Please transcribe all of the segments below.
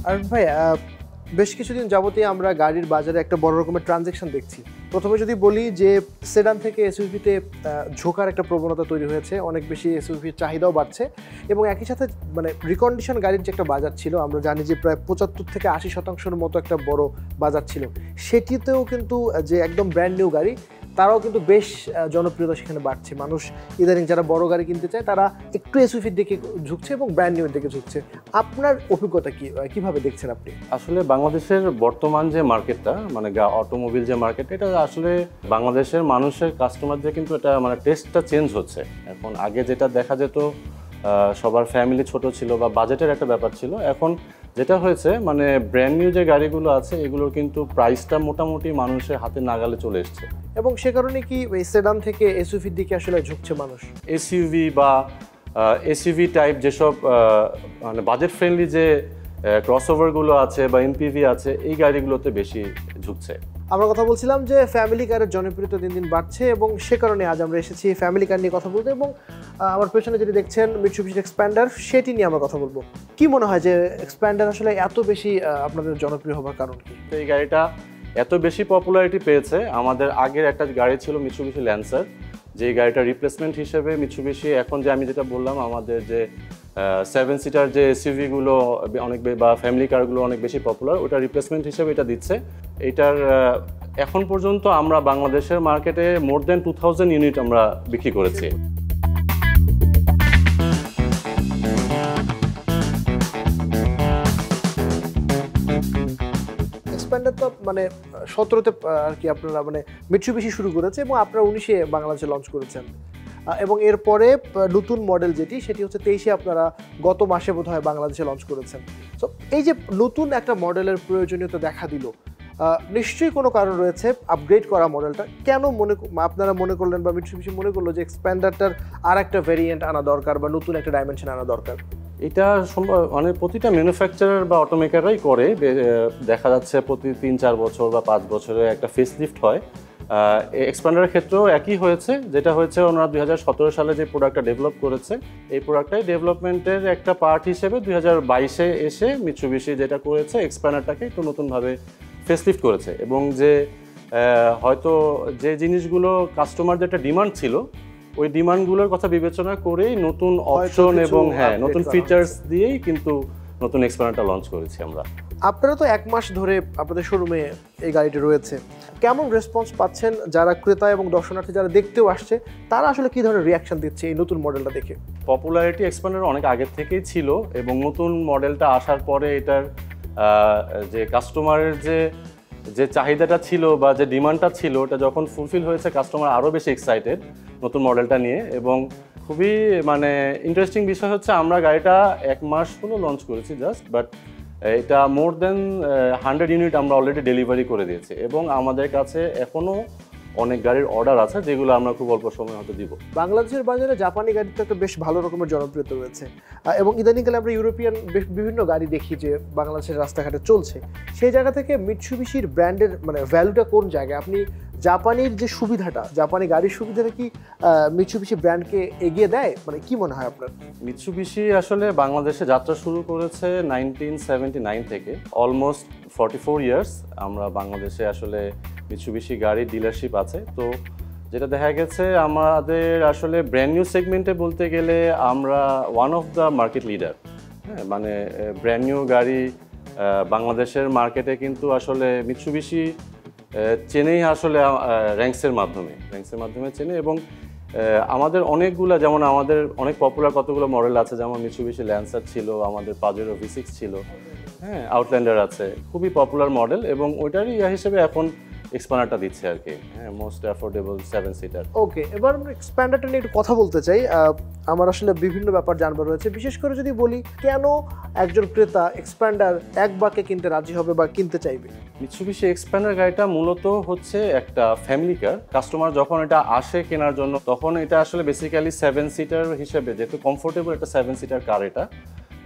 আর ভাই বেশ কিছুদিন যাবতীয় আমরা গাড়ির বাজারে একটা বড় রকমের ট্রানজ্যাকশন দেখছি। প্রথমে যদি বলি যে সেডান থেকে এসইউভিতে ঝোঁকার একটা প্রবণতা তৈরি হয়েছে, অনেক বেশি এসইউভির চাহিদাও বাড়ছে এবং একই সাথে মানে রিকন্ডিশন গাড়ির যে একটা বাজার ছিল, আমরা জানি যে প্রায় 75 থেকে 80% মতো একটা বড় বাজার ছিল, সেটিতেও কিন্তু যে একদম ব্র্যান্ড নিউ গাড়ি তারাও কিন্তু বেশ জনপ্রিয়তা সেখানে বাড়ছে। মানুষ ইদানিং যারা বড় গাড়ি কিনতে চায় তারা একটু এসইউভির দিকে ঝুঁকছে এবং ব্র্যান্ড নিউর দিকে ঝুঁকছে। আপনার অভিজ্ঞতা কি, কিভাবে দেখছেন আপনি? আসলে বাংলাদেশের বর্তমান যে মার্কেটটা মানে অটোমোবিল যে মার্কেট, এটা আসলে বাংলাদেশের মানুষের কাস্টমারদের কিন্তু এটা মানে টেস্টটা চেঞ্জ হচ্ছে। এখন আগে যেটা দেখা যেত সবার ফ্যামিলি ছোট ছিল বা বাজেটের একটা ব্যাপার ছিল, এখন যেটা হয়েছে মানে ব্র্যান্ড নিউ যে গাড়িগুলো আছে এগুলোর কিন্তু প্রাইসটা মোটামুটি মানুষের হাতে নাগালে চলে এসছে। এবং সে কারণে কি এই সেডান থেকে এসইউভির দিকে আসলে ঝুঁকছে মানুষ? এসইউভি বা এসইউভি টাইপ যেসব মানে বাজেট ফ্রেন্ডলি যে ক্রসওভারগুলো আছে বা এমপিভি আছে, এই গাড়িগুলোতে বেশি ঝুঁকছে। আমরা কথা বলছিলাম যে ফ্যামিলি কারের জনপ্রিয়তা দিন দিন বাড়ছে এবং সে কারণে আজ আমরা এসেছি ফ্যামিলি কার নিয়ে কথা বলতে। এবং আমার পেছনে যেটি দেখছেন মিৎসুবিশি এক্সপ্যান্ডার, সেটি নিয়ে আমরা কথা বলবো। কি মনে হয় যে এক্সপ্যান্ডার আসলে এত বেশি আপনাদের জনপ্রিয় হওয়ার কারণ কি? এই গাড়িটা এত বেশি পপুলারিটি পেয়েছে, আমাদের আগের একটা গাড়ি ছিল মিৎসুবিশি ল্যান্সার, যে গাড়িটা রিপ্লেসমেন্ট হিসেবে মিৎসুবিশি এখন যে আমি যেটা বললাম আমাদের যে 7 সিটার যে এসইউভিগুলো অনেক বা ফ্যামিলি কারগুলো অনেক বেশি পপুলার, ওটা রিপ্লেসমেন্ট হিসেবে এটা দিচ্ছে। এটার এখন পর্যন্ত আমরা বাংলাদেশের মার্কেটে মোর দ্যান 2000 ইউনিট আমরা বিক্রি করেছি। এক্সপ্যান্ডার তো মানে 17তে আর কি আপনারা মানে মিৎসুবিশি শুরু করেছে এবং আপনারা 19-এ বাংলাদেশে লঞ্চ করেছেন। এবং এরপরে নতুন মডেল যেটি, সেটি হচ্ছে 23-এ আপনারা গত মাসে বোধহয় বাংলাদেশে লঞ্চ করেছেন। তো এই যে নতুন একটা মডেলের প্রয়োজনীয়তা দেখা দিল, নিশ্চয়ই কোনো কারণ রয়েছে আপগ্রেড করা মডেলটা। কেন আপনারা মনে করলেন বা মিৎসুবিশি মনে করলো যে এক্সপ্যান্ডারটার আর একটা ভেরিয়েন্ট আনা দরকার বা নতুন একটা ডাইমেনশন আনা দরকার? এটা মানে প্রতিটা ম্যানুফ্যাকচারার বা অটোমেকাররাই করে, দেখা যাচ্ছে প্রতি 3-4 বছর বা 5 বছরে একটা ফেসলিফট হয়। এক্সপ্যান্ডারের ক্ষেত্রেও একই হয়েছে, যেটা হয়েছে ওনারা 2017 সালে যে প্রোডাক্টটা ডেভেলপ করেছে, এই প্রোডাক্টটাই ডেভেলপমেন্টের একটা পার্ট হিসেবে 2022-এ এসে মিৎসুবিশি যেটা করেছে এক্সপ্যান্ডারটাকে একটু নতুনভাবে ফেসলিফট করেছে। এবং যে হয়তো যে জিনিসগুলো কাস্টমারদের একটা ডিমান্ড ছিল, ওই ডিমান্ডগুলোর কথা বিবেচনা করেই নতুন অপশন এবং নতুন ফিচার্স দিয়েই কিন্তু নতুন এক্সপ্যান্ডারটা লঞ্চ করেছি আমরা। আপনারা তো 1 মাস ধরে আপনাদের শোরুমে এই গাড়িটি রয়েছে, কেমন রেসপন্স পাচ্ছেন? যারা ক্রেতা এবং দর্শনার্থী যারা দেখতেও আসছে, তারা আসলে কী ধরনের রিয়াকশন দিচ্ছে এই নতুন মডেলটা দেখে? পপুলারিটি এক্সপ্যান্ডার অনেক আগের থেকেই ছিল এবং নতুন মডেলটা আসার পরে এটার যে কাস্টমারের যে চাহিদাটা ছিল বা যে ডিমান্ডটা ছিল, ওটা যখন ফুলফিল হয়েছে, কাস্টমার আরও বেশি এক্সাইটেড নতুন মডেলটা নিয়ে। এবং খুবই মানে ইন্টারেস্টিং বিষয় হচ্ছে আমরা গাড়িটা 1 মাস হলো লঞ্চ করেছি জাস্ট, বাট এটা মোর দেন 100 ইউনিট আমরা অলরেডি ডেলিভারি করে দিয়েছি এবং আমাদের কাছে এখনও অনেক গাড়ির অর্ডার আছে যেগুলো আমরা খুব অল্প সময় হয়তো দিব। বাংলাদেশের বাজারে জাপানি গাড়িতে একটা বেশ ভালো রকমের জনপ্রিয়তা রয়েছে এবং ইদানিংকালে আমরা ইউরোপিয়ান বিভিন্ন গাড়ি দেখি যে বাংলাদেশের রাস্তাঘাটে চলছে। সেই জায়গা থেকে মিৎসুবিশির ব্র্যান্ডের মানে ভ্যালুটা কোন জায়গায়? আপনি জাপানির যে সুবিধাটা, জাপানি গাড়ির সুবিধাটা কি মিৎসুবিশি ব্র্যান্ডকে এগিয়ে দেয়? মানে কি মনে হয় আপনার? মিৎসুবিশি আসলে বাংলাদেশে যাত্রা শুরু করেছে 1979 থেকে, অলমোস্ট 44 ইয়ার্স আমরা বাংলাদেশে আসলে মিৎসুবিশি গাড়ির ডিলারশিপ আছে। তো যেটা দেখা গেছে আমাদের আসলে ব্র্যান্ড নিউ সেগমেন্টে বলতে গেলে আমরা one of the market leader. হ্যাঁ, মানে ব্র্যান্ড নিউ গাড়ি বাংলাদেশের মার্কেটে কিন্তু আসলে মিৎসুবিশি চেনেই আসলে র্যাঙ্কসের মাধ্যমে চেনে। এবং আমাদের অনেকগুলো, যেমন আমাদের অনেক পপুলার কতগুলো মডেল আছে, যেমন মিৎসুবিশি ল্যান্সার ছিল, আমাদের পাজেরো V6 ছিল, হ্যাঁ, আউটল্যান্ডার আছে, খুবই পপুলার মডেল এবং ওইটারই হিসেবে এখন এক্সপ্যান্ডারটা দিচ্ছে আর কি। হ্যাঁ, মোস্ট অ্যাফোর্ডেবল 7 সিটার। ওকে, এবার আমরা এক্সপ্যান্ডারটা নিয়ে একটু কথা বলতে চাই। আমার আসলে বিভিন্ন ব্যাপার জানবার রয়েছে, বিশেষ করে যদি বলি কেন একজন ক্রেতা এক্সপ্যান্ডার এক বাক্যে কিনতে রাজি হবে বা কিনতে চাইবে? মিৎসুবিশি এক্সপ্যান্ডার গাড়িটা মূলত হচ্ছে একটা ফ্যামিলি কার। কাস্টমার যখন এটা আসে কেনার জন্য, তখন এটা আসলে বেসিক্যালি 7 সিটার হিসেবে, যেহেতু কমফোর্টেবল একটা 7 সিটার কার এটা।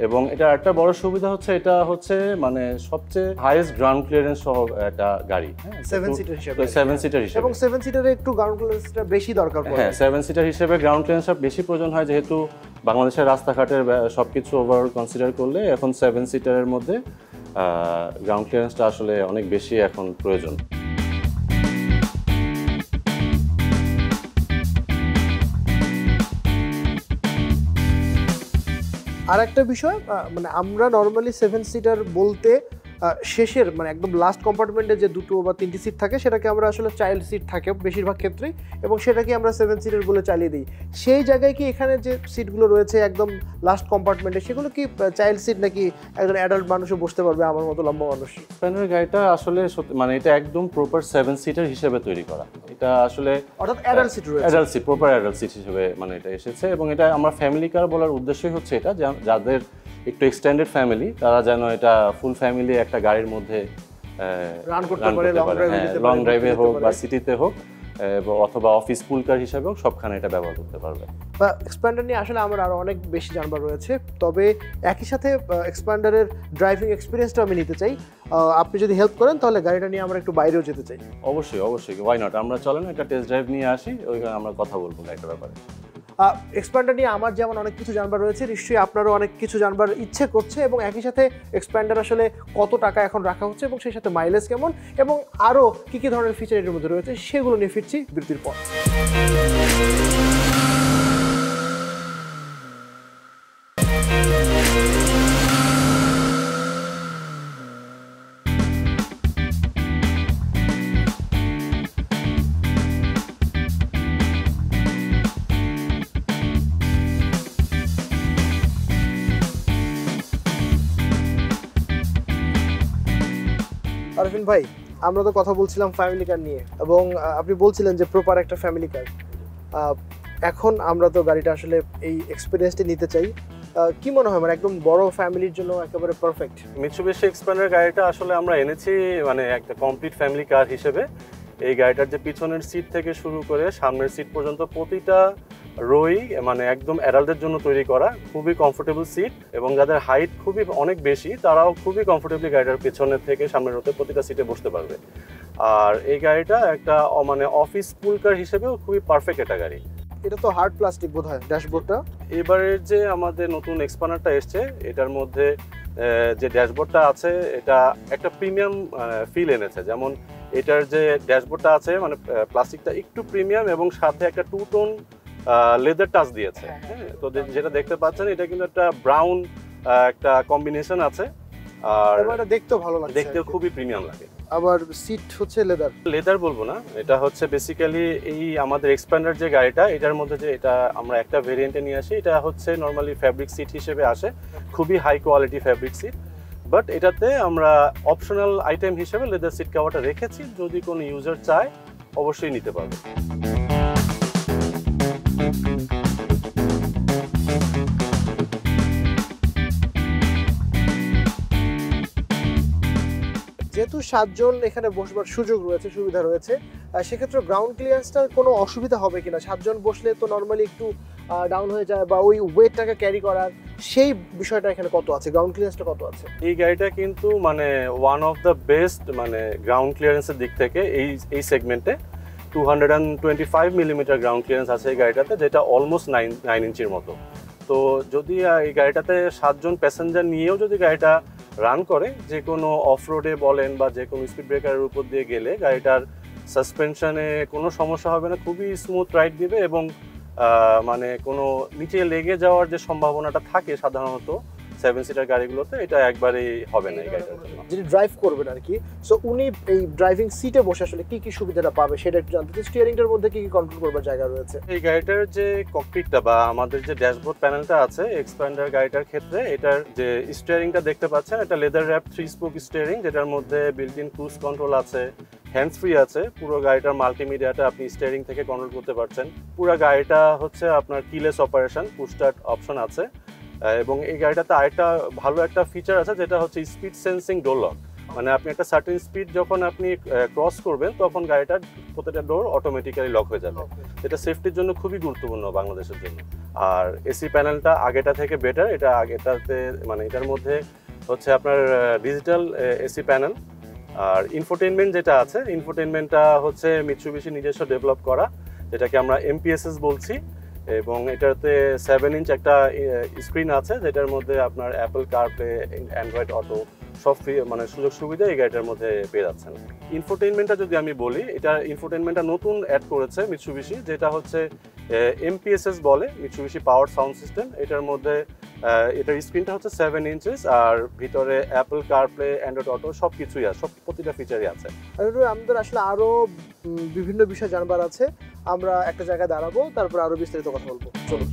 এবং এটা একটা বড় সুবিধা হচ্ছে, এটা হচ্ছে মানে সবচেয়ে হাইয়েস্ট গ্রাউন্ড ক্লিয়ারেন্স সহ একটা গাড়ি। হ্যাঁ, 7 সিটার হিসেবে এবং 7 সিটারে একটু গ্রাউন্ড ক্লিয়ারেন্সটা বেশি দরকার পড়ে। হ্যাঁ, 7 সিটার হিসেবে গ্রাউন্ড ক্লিয়ারেন্সটা বেশি প্রয়োজন হয়, যেহেতু বাংলাদেশের রাস্তাঘাটের সবকিছু ওভারঅল কনসিডার করলে এখন 7 সিটারের মধ্যে গ্রাউন্ড ক্লিয়ারেন্সটা আসলে অনেক বেশি এখন প্রয়োজন। আর একটা বিষয়, মানে আমরা নর্মালি 7 সিটার বলতে শেষের মানে একদম লাস্ট কম্পার্টমেন্টে যে 2 বা 3টি সিট থাকে সেটাকে আমরা আসলে চাইল্ড সিট থাকে বেশিরভাগ ক্ষেত্রেই, এবং সেটাকে আমরা 7 সিটার বলে চালিয়ে দিই। সেই জায়গায় কি এখানে যে সিটগুলো রয়েছে একদম লাস্ট কম্পার্টমেন্টে সেগুলো কি চাইল্ড সিট, নাকি একজন অ্যাডাল্ট মানুষও বসতে পারবে আমার মতো লম্বা মানুষ? এক্সপ্যান্ডার গাড়িটা আসলে মানে এটা একদম প্রপার 7 সিটার হিসেবে তৈরি করা। এটা আসলে অর্থাৎ অ্যাডাল্ট সিট রয়েছে, adult seat, proper adult seat হিসেবে মানে এটা এসেছে। এবং এটা আমরা ফ্যামিলি কার বলার উদ্দেশ্যই হচ্ছে এটা, যাদের একটু এক্সটেন্ডেড ফ্যামিলি তারা যেন এটা ফুল ফ্যামিলি একটা গাড়ির মধ্যে রান করতে পারে, লং ড্রাইভে হোক বা সিটিতে হোক অথবা অফিস স্কুল কার হিসেবে হোক, সবখানে এটা ব্যবহার করতে পারবে। বা এক্সপ্যান্ডার নিয়ে আসলে আমার আরও অনেক বেশি জানবার রয়েছে, তবে একই সাথে এক্সপ্যান্ডারের ড্রাইভিং এক্সপিরিয়েন্সটা আমি নিতে চাই। আপনি যদি হেল্প করেন তাহলে গাড়িটা নিয়ে আমরা একটু বাইরেও যেতে চাই। অবশ্যই অবশ্যই, ওয়াই নট, আমরা চলেন একটা টেস্ট ড্রাইভ নিয়ে আসি, ওইখানে আমরা কথা বলবো গাড়িটার ব্যাপারে। এক্সপ্যান্ডার নিয়ে আমার যেমন অনেক কিছু জানবার রয়েছে, নিশ্চয়ই আপনারও অনেক কিছু জানবার ইচ্ছে করছে, এবং একই সাথে এক্সপ্যান্ডার আসলে কত টাকা এখন রাখা হচ্ছে এবং সেই সাথে মাইলেজ কেমন এবং আরও কী কী ধরনের ফিচার এর মধ্যে রয়েছে সেগুলো নিয়ে ফিরছি বিরতির পর। আরফিন ভাই, আমরা তো কথা বলছিলাম ফ্যামিলি কার নিয়ে, এবং আপনি বলছিলেন যে প্রপার একটা ফ্যামিলি কার। এখন আমরা তো গাড়িটা আসলে এই এক্সপিরিয়েন্সটি নিতে চাই, কি মনে হয় মানে একদম বড় ফ্যামিলির জন্য একেবারে পারফেক্ট? মিৎসুবিশি এক্সপ্যান্ডার গাড়িটা আসলে আমরা এনেছি মানে একটা কমপ্লিট ফ্যামিলি কার হিসেবে। এই গাড়িটার যে পিছনের সিট থেকে শুরু করে সামনের সিট পর্যন্ত প্রতিটা রোই মানে একদম অ্যাডাল্টদের জন্য তৈরি করা, খুবই কমফোর্টেবল সিট, এবং যাদের হাইট খুবই অনেক বেশি তারাও খুবই কমফোর্টেবলি গাড়িটার পেছনের থেকে সামনের রোতে প্রতিটা সিটে বসতে পারবে। আর এই গাড়িটা একটা মানে অফিস স্কুল কার হিসেবেও খুবই পারফেক্ট একটা গাড়ি। এটা তো হার্ড প্লাস্টিক বোধহয় ড্যাশবোর্ডটা। এবারের যে আমাদের নতুন এক্সপ্যান্ডারটা এসছে এটার মধ্যে যে ড্যাশবোর্ডটা আছে এটা একটা প্রিমিয়াম ফিল এনেছে। যেমন এটার যে ড্যাশবোর্ডটা আছে মানে প্লাস্টিকটা একটু প্রিমিয়াম এবং সাথে একটা 2 টোন লেদার টাচ দিয়েছে। হ্যাঁ, তো যেটা দেখতে পাচ্ছেন এটা কিন্তু একটা ব্রাউন একটা কম্বিনেশন আছে, আর এটা দেখতেও ভালো লাগে, দেখতেও খুবই প্রিমিয়াম লাগে। আবার সিট হচ্ছে লেদার বলবো না, এটা হচ্ছে বেসিক্যালি এই আমাদের এক্সপ্যান্ডার যে গাড়িটা এটার মধ্যে যে এটা আমরা একটা ভেরিয়েন্টে নিয়ে আসি, এটা হচ্ছে নর্মালি ফ্যাব্রিক সিট হিসেবে আসে, খুবই high quality fabric seat, but এটাতে আমরা অপশনাল আইটেম হিসেবে লেদার সিট কভারটা রেখেছি, যদি কোনো ইউজার চায় অবশ্যই নিতে পারবে। যেহেতু 7 জন এখানে বসবার সুযোগ রয়েছে, সুবিধা রয়েছে, সেক্ষেত্রে গ্রাউন্ড ক্লিয়ারেন্সটার কোনো অসুবিধা হবে কিনা? 7 জন বসলে তো নর্মালি একটু ডাউন হয়ে যায়, বা ওই ওয়েটটাকে ক্যারি করার সেই বিষয়টা এখানে কত আছে, গ্রাউন্ড ক্লিয়ারেন্সটা কত আছে? এই গাড়িটা কিন্তু মানে ওয়ান অফ দ্য বেস্ট মানে গ্রাউন্ড ক্লিয়ারেন্সের দিক থেকে এই সেগমেন্টে 225 মিলিমিটার গ্রাউন্ড ক্লিয়ারেন্স আছে এই গাড়িটাতে, যেটা অলমোস্ট 9 ইঞ্চির মতো। তো যদি এই গাড়িটাতে 7 জন প্যাসেঞ্জার নিয়েও যদি গাড়িটা রান করে, যে কোনো অফ রোডে বলেন বা যে কোনো স্পিড ব্রেকারের উপর দিয়ে গেলে গাড়িটার সাসপেনশনে কোনো সমস্যা হবে না, খুবই স্মুথ রাইড দিবে, এবং মানে কোনো নিচে লেগে যাওয়ার যে সম্ভাবনাটা থাকে সাধারণত 7 সিটার গাড়িগুলোতে, এটা একবারেই হবে না এই গাড়িটার জন্য। যিনি ড্রাইভ করবেন আর কি, সো উনি এই ড্রাইভিং সিটে বসে আসলে কি কি সুবিধাটা পাবে সেটা একটু জানতে চাই। স্টিয়ারিংটার মধ্যে কি কি কন্ট্রোল করবার জায়গা রয়েছে? এই গাড়িটার যে ককপিটটা বা আমাদের যে ড্যাশবোর্ড প্যানেলটা আছে এক্সপ্যান্ডার গাড়িটার ক্ষেত্রে, এটার যে স্টিয়ারিংটা দেখতে পাচ্ছেন এটা লেদার র্যাপ 3 স্পোক স্টিয়ারিং, যেটার মধ্যে বিল্ট ইন ক্রুজ কন্ট্রোল আছে, হ্যান্ডস ফ্রি আছে, পুরো গাড়িটার মাল্টিমিডিয়াটা আপনি স্টিয়ারিং থেকে কন্ট্রোল করতে পারছেন। পুরো গাড়িটা হচ্ছে আপনার keyless operation, push start option আছে, এবং এই গাড়িটাতে আরেকটা ভালো একটা ফিচার আছে যেটা হচ্ছে স্পিড সেন্সিং ডোর লক। মানে আপনি একটা সার্টেন স্পিড যখন আপনি ক্রস করবেন তখন গাড়িটার প্রত্যেকটা ডোর অটোমেটিক্যালি লক হয়ে যাবে, এটা সেফটির জন্য খুবই গুরুত্বপূর্ণ বাংলাদেশের জন্য। আর এসি প্যানেলটা আগেটা থেকে বেটার, এটা আগেটাতে মানে এটার মধ্যে হচ্ছে আপনার ডিজিটাল এসি প্যানেল। আর ইনফোটেইনমেন্ট যেটা আছে, ইনফোটেইনমেন্টটা হচ্ছে মিৎসুবিশি নিজস্ব ডেভেলপ করা, যেটাকে আমরা MPSS বলছি, এবং এটাতে 7 ইঞ্চ একটা স্ক্রিন আছে যেটার মধ্যে আপনার অ্যাপল কারপ্লে, অ্যান্ড্রয়েড অটো সব মানে সুযোগ সুবিধা এই গাড়িটার মধ্যে পেয়ে যাচ্ছেন। ইনফোটেইনমেন্টটা যদি আমি বলি, এটা ইনফোটেইনমেন্টটা নতুন অ্যাড করেছে মিৎসুবিশি, যেটা হচ্ছে MPSS বলে, মিৎসুবিশি পাওয়ার সাউন্ড সিস্টেম। এটার মধ্যে এটার স্ক্রিনটা হচ্ছে 7 ইঞ্চেস, আর ভিতরে অ্যাপল কারপ্লে, অ্যান্ড্রয়েড অটো সব কিছুই আছে, প্রতিটা ফিচারই আছে। আমাদের আসলে আরো বিভিন্ন বিষয় জানবার আছে, আমরা একটা জায়গায় দাঁড়াবো, তারপর আরো বিস্তারিত কথা বলবো। চলুন।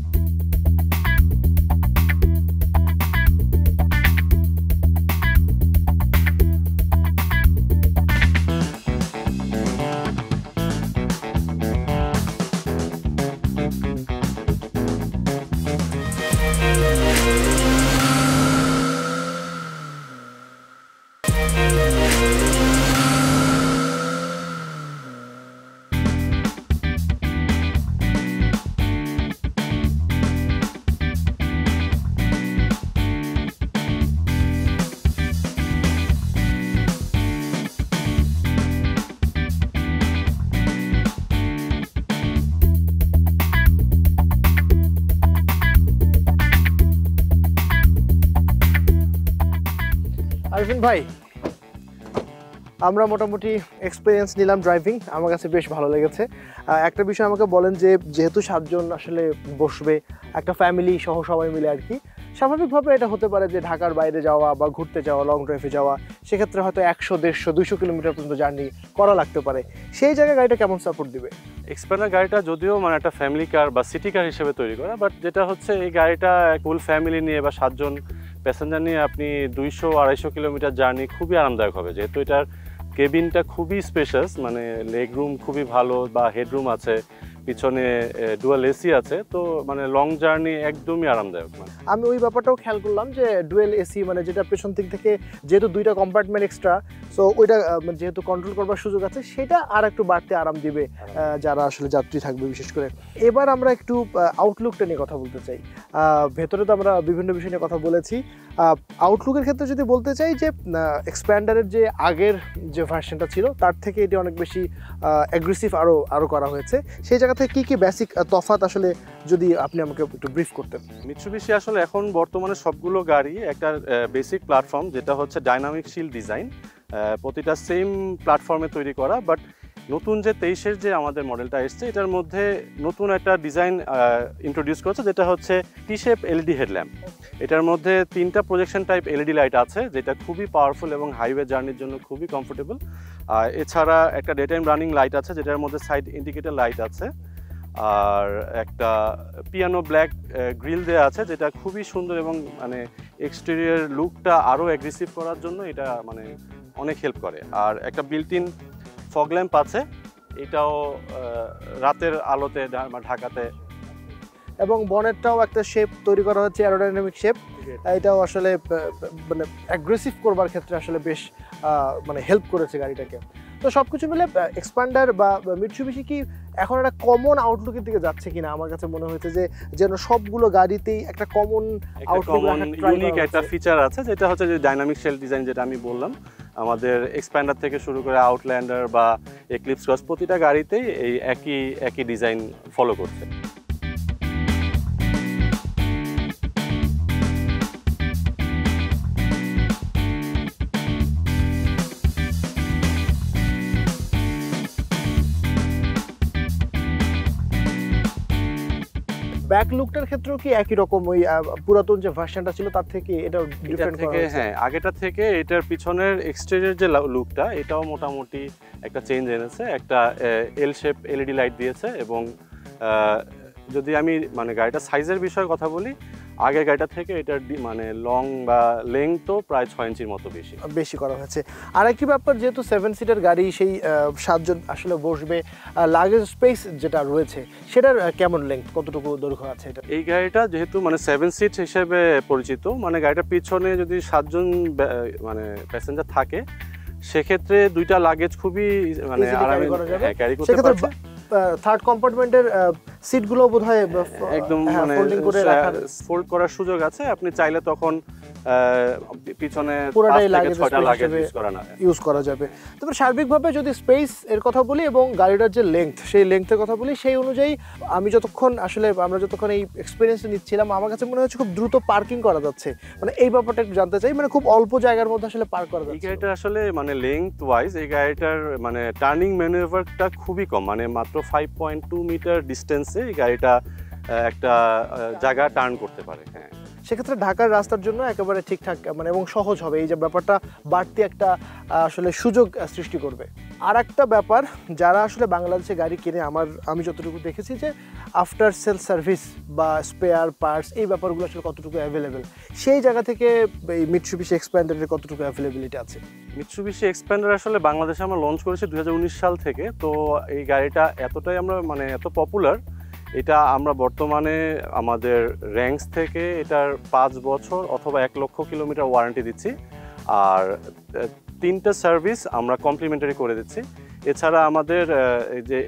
আরফিন ভাই, আমরা মোটামুটি এক্সপিরিয়েন্স নিলাম ড্রাইভিং, আমার কাছে বেশ ভালো লেগেছে। একটা বিষয় আমাকে বলেন যে যেহেতু 7 জন আসলে বসবে, একটা ফ্যামিলি সহ সবাই মিলে আর কি, স্বাভাবিকভাবে এটা হতে পারে যে ঢাকার বাইরে যাওয়া বা ঘুরতে যাওয়া, লং ড্রাইভে যাওয়া, সেক্ষেত্রে হয়তো 100, 150, 200 কিলোমিটার পর্যন্ত জার্নি করা লাগতে পারে। সেই জায়গায় গাড়িটা কেমন সাপোর্ট দিবে? এক্সপ্যান্ডার গাড়িটা যদিও মানে একটা ফ্যামিলি কার বা সিটি কার হিসেবে তৈরি করা, বাট যেটা হচ্ছে এই গাড়িটা ফুল ফ্যামিলি নিয়ে বা 7 জন প্যাসেঞ্জার নিয়ে আপনি 200-250 কিলোমিটার জার্নি খুবই আরামদায়ক হবে, যেহেতু এটার কেবিনটা খুবই স্পেশাস, মানে লেগ রুম খুবই ভালো বা হেডরুম আছে, পিছনে ডুয়াল এসি আছে, তো মানে লং জার্নি একদমই আরামদায়ক। আমি ওই ব্যাপারটাও খেয়াল করলাম যে ডুয়েল এসি, মানে যেটা পেছন দিক থেকে যেহেতু 2টা কম্পার্টমেন্ট এক্সট্রা, সো ওইটা যেহেতু কন্ট্রোল করবার সুযোগ আছে, সেটা আর একটু বাড়তে আরাম দিবে যারা আসলে যাত্রী থাকবে বিশেষ করে। এবার আমরা একটু আউটলুকটা নিয়ে কথা বলতে চাই। ভেতরে তো আমরা বিভিন্ন বিষয় নিয়ে কথা বলেছি, আউটলুকের ক্ষেত্রে যদি বলতে চাই যে এক্সপ্যান্ডারের যে আগের যে ভার্সনটা ছিল তার থেকে এটি অনেক বেশি অ্যাগ্রেসিভ আরও করা হয়েছে। সেই জায়গা থেকে কি বেসিক তফাৎ আসলে যদি আপনি আমাকে একটু ব্রিফ করতেন। মিৎসুবিশি আসলে এখন বর্তমানে সবগুলো গাড়ি একটা বেসিক প্ল্যাটফর্ম, যেটা হচ্ছে ডাইনামিক শিল্ড ডিজাইন, প্রতিটা সেম প্ল্যাটফর্মে তৈরি করা। বাট নতুন যে 23-এর যে আমাদের মডেলটা এসছে, এটার মধ্যে নতুন একটা ডিজাইন ইন্ট্রোডিউস করেছে, যেটা হচ্ছে টি শেপ এলইডি হেডল্যাম্প। এটার মধ্যে 3টা প্রজেকশন টাইপ এলইডি লাইট আছে, যেটা খুবই পাওয়ারফুল এবং হাইওয়ে জার্নির জন্য খুবই কমফোর্টেবল। এছাড়া একটা ডে টাইম রানিং লাইট আছে, যেটার মধ্যে সাইড ইন্ডিকেটর লাইট আছে, আর একটা পিয়ানো ব্ল্যাক গ্রিল দেওয়া আছে, যেটা খুবই সুন্দর এবং মানে এক্সটেরিয়র লুকটা আরও অ্যাগ্রেসিভ করার জন্য এটা মানে অনেক হেল্প করে। আর একটা বিল্ট ইন ফগ ল্যাম্প আছে, এটাও রাতের আলোতে ঢাকাতে। এবং বনেটটাও একটা শেপ তৈরি করা হচ্ছে, অ্যারোডাইনামিক শেপ, এটাও আসলে মানে অ্যাগ্রেসিভ করবার ক্ষেত্রে আসলে বেশ মানে হেল্প করেছে গাড়িটাকে। তো সব কিছু মিলে এক্সপ্যান্ডার বা মিৎসুবিশি কি এখন একটা কমন আউটলুকের দিকে যাচ্ছে কিনা? আমার কাছে মনে হয়েছে যে যেন সবগুলো গাড়িতেই একটা কমন আউটলুক, ইউনিক একটা ফিচার আছে, যেটা হচ্ছে যে ডাইনামিক শেল ডিজাইন, যেটা আমি বললাম। আমাদের এক্সপ্যান্ডার থেকে শুরু করে আউটল্যান্ডার বা এক্লিপস ক্রস, প্রতিটা গাড়িতেই এই একই ডিজাইন ফলো করছে। ব্যাক লুকটার ক্ষেত্রেও কি একই রকম ওই পুরাতন যে ভার্সনটা ছিল তার থেকে এটা ডিফারেন্ট করা হয়েছে? হ্যাঁ, আগেটা থেকে এটার পিছনের এক্সটেরিয়র যে লুকটা, এটাও মোটামুটি একটা চেঞ্জ এনেছে। একটা এল শেপ এলইডি লাইট দিয়েছে, এবং যদি আমি মানে গাড়িটার সাইজের বিষয়ে কথা বলি, আগের গাড়িটা থেকে এটার মানে লং বা লেংথ তো প্রায় 6 ইঞ্চির মতো বেশি করা হয়েছে। আর একটি ব্যাপার, যেহেতু 7 সিটার গাড়ি, সেই 7 জন আসলে বসবে, লাগেজ স্পেস যেটা রয়েছে সেটার কেমন লেংথ, কতটুকু দৈর্ঘ্য আছে এটা? এই গাড়িটা যেহেতু মানে 7 সিট হিসেবে পরিচিত, মানে গাড়িটার পিছনে যদি 7 জন মানে প্যাসেঞ্জার থাকে, সেক্ষেত্রে 2টা লাগেজ খুবই মানে আরামে ক্যারি করতে পারবে। থার্ড কম্পার্টমেন্টের সিটগুলো বোধহয় একদম মানে ফোল্ডিং করে রাখার ফোল্ড করার সুযোগ আছে, আপনি চাইলে তখন পিছনে পুরোটাই 5 থেকে 6টা লাগেজ ইউজ করা যাবে। তবে সার্বিকভাবে যদি স্পেস এর কথা বলি এবং গাড়িটার যে লেংথ, সেই লেংথের কথা বলি, সেই অনুযায়ী আমরা যতক্ষণ এই এক্সপিরিয়েন্স নিচ্ছিলাম আমার কাছে মনে হচ্ছে খুব দ্রুত পার্কিং করা যাচ্ছে। মানে এই ব্যাপারটা একটু জানতে চাই, মানে খুব অল্প জায়গার মধ্যে আসলে পার্ক করা এই যাচ্ছে। গাড়িটা আসলে মানে লেংথ ওয়াইজ এই গাড়িটার মানে টার্নিং ম্যানুভারটা খুবই কম, মানে মাত্র 5.2 মিটার ডিস্টেন্সে এই গাড়িটা একটা জায়গা টার্ন করতে পারে। হ্যাঁ, সেক্ষেত্রে ঢাকার রাস্তার জন্য একেবারে ঠিকঠাক মানে এবং সহজ হবে, এই যে ব্যাপারটা বাড়তি একটা আসলে সুযোগ সৃষ্টি করবে। আর একটা ব্যাপার, যারা আসলে বাংলাদেশে গাড়ি কিনে আমি যতটুকু দেখেছি যে আফটার সেল সার্ভিস বা স্পেয়ার পার্টস এই ব্যাপারগুলো আসলে কতটুকু অ্যাভেলেবেল, সেই জায়গা থেকে এই মিৎসুবিশি এক্সপ্যান্ডারের কতটুকু অ্যাভেলেবিলিটি আছে? মিৎসুবিশি এক্সপ্যান্ডার আসলে বাংলাদেশে আমরা লঞ্চ করেছি 2019 সাল থেকে। তো এই গাড়িটা এতটাই আমরা মানে এত পপুলার, এটা আমরা বর্তমানে আমাদের র্যাঙ্কস থেকে এটার 5 বছর অথবা 1 লক্ষ কিলোমিটার ওয়ারেন্টি দিচ্ছি, আর 3টা সার্ভিস আমরা কমপ্লিমেন্টারি করে দিচ্ছি। এছাড়া আমাদের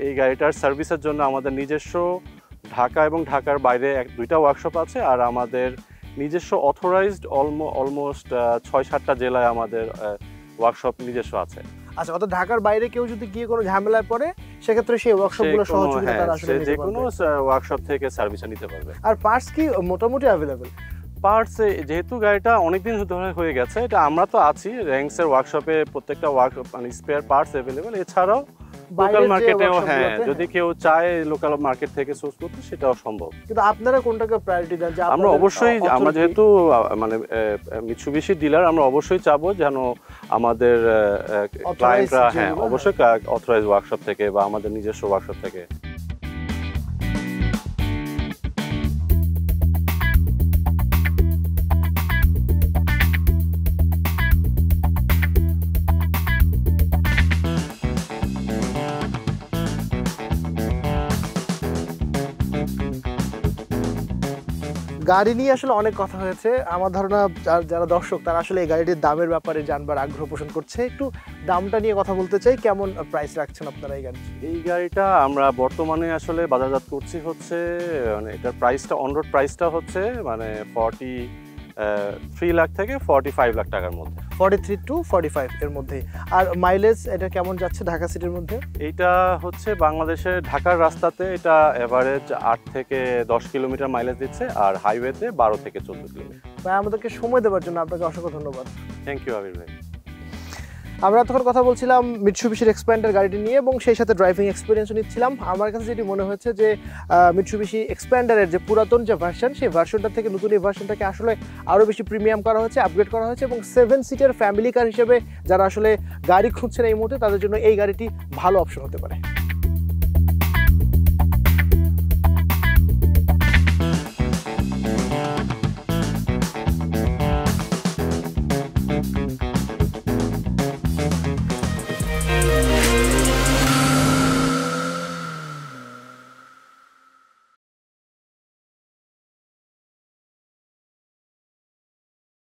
এই গাড়িটার সার্ভিসের জন্য আমাদের নিজস্ব ঢাকা এবং ঢাকার বাইরে 2টা ওয়ার্কশপ আছে, আর আমাদের নিজস্ব অথরাইজড অলমোস্ট 6-7টা জেলায় আমাদের ওয়ার্কশপ নিজস্ব আছে। আচ্ছা, অর্থাৎ ঢাকার বাইরে কেউ যদি গিয়ে কোনো ঝামেলায় পড়ে সেক্ষেত্রে সেই ওয়ার্কশপগুলো সহযোগিতা তারা আসলে নিতে যে পারবে। কোনো ওয়ার্কশপ থেকে সার্ভিস নিতে পারবে। আর পার্টস কি মোটামুটি অ্যাভেলেবেল? পার্টস যেহেতু গাড়িটা অনেকদিন ধরে হয়ে গেছে, এটা আমরা তো আছি র্যাঙ্কসের ওয়ার্কশপে, প্রত্যেকটা মানে স্পেয়ার পার্টস অ্যাভেলেবেল। এছাড়াও লোকাল মার্কেটেও যদি কেউ চায় লোকাল মার্কেট থেকে সোর্স করতে সেটাও সম্ভব। কিন্তু আপনারা কোনটাকে প্রায়োরিটি দেন? যে আমরা অবশ্যই আমরা যেহেতু মানে মিৎসুবিশি ডিলার, আমরা অবশ্যই চাবো যেন আমাদের ক্লায়েন্টরা অবশ্যই অথরাইজ ওয়ার্কশপ থেকে বা আমাদের নিজস্ব ওয়ার্কশপ থেকে। গাড়ি নিয়ে আসলে অনেক কথা হয়েছে। আমার ধারণা যারা দর্শক তারা আসলে এই গাড়িটির দামের ব্যাপারে জানবার আগ্রহ পোষণ করছে। একটু দামটা নিয়ে কথা বলতে চাই, কেমন প্রাইস রাখছেন আপনারা এই গাড়ি? এই গাড়িটা আমরা বর্তমানে আসলে বাজারজাত করছি হচ্ছে মানে এটার প্রাইসটা অনরোড প্রাইসটা হচ্ছে মানে 43 লাখ থেকে 45 লাখ টাকার মধ্যে, 43 to 45 এর মধ্যে। আর মাইলেজ এটা কেমন যাচ্ছে ঢাকা সিটির মধ্যে? এইটা হচ্ছে বাংলাদেশের ঢাকার রাস্তাতে এটা এভারেজ 8 থেকে 10 কিলোমিটার মাইলেজ দিচ্ছে, আর হাইওয়েতে 12 থেকে 14 কিলোমিটার। ভাই, আমাদেরকে সময় দেওয়ার জন্য আপনাকে অসংখ্য ধন্যবাদ। থ্যাংক ইউ আবির ভাই। আমরা তখন কথা বলছিলাম মিৎসুবিশির এক্সপ্যান্ডার গাড়িটি নিয়ে এবং সেই সাথে ড্রাইভিং এক্সপিরিয়েন্সও নিচ্ছিলাম। আমার কাছে যেটি মনে হচ্ছে যে মিৎসুবিশি এক্সপ্যান্ডারের যে পুরাতন যে ভার্সন, সেই ভার্সনটা থেকে নতুন এই ভার্সনটাকে আসলে আরও বেশি প্রিমিয়াম করা হয়েছে, আপগ্রেড করা হয়েছে এবং 7 সিটের ফ্যামিলি কার হিসেবে যারা আসলে গাড়ি খুঁজছেন এই মুহূর্তে তাদের জন্য এই গাড়িটি ভালো অপশন হতে পারে।